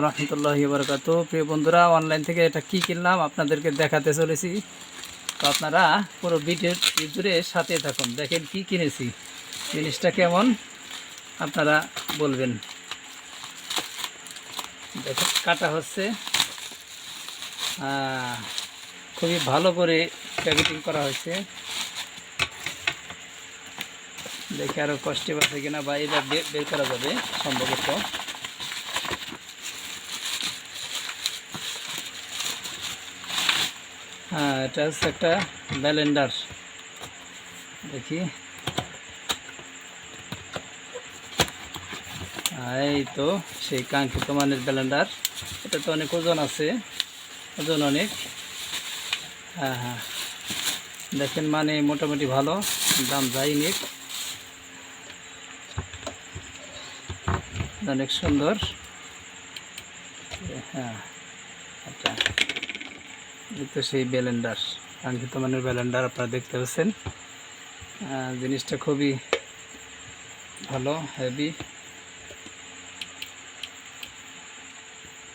রহমতুল্লাহি বারাকাতু। প্রিয় বন্ধুরা, অনলাইন থেকে এটা কি কিনলাম আপনাদেরকে দেখাতে চলেছি। তো আপনারা পুরো ভিডিও জুড়ে সাথে থাকুন, দেখেন কি কিনেছি, জিনিসটা কেমন আপনারা বলবেন। দেখেন কাটা হচ্ছে, খুবই ভালো করে প্যাকেটিং করা হয়েছে। দেখে আরও কষ্টে আছে কিনা বা এটা বের করা যাবে সম্ভবত। এটা হচ্ছে একটা ব্লেন্ডার। দেখি, এই তো সেই কাঙ্ক্ষিত মানের ব্লেন্ডার। এটা তো অনেক ওজন আছে, ওজন অনেক। হ্যাঁ, দেখেন মানে মোটামুটি ভালো, দাম যাই নিক, অনেক সুন্দর। হ্যাঁ, আচ্ছা, এই তো সেই ব্লেন্ডার, কাঙ্ক্ষিত মানের ব্লেন্ডার আপনারা দেখতে পাচ্ছেন। জিনিসটা খুবই ভালো, হেভি।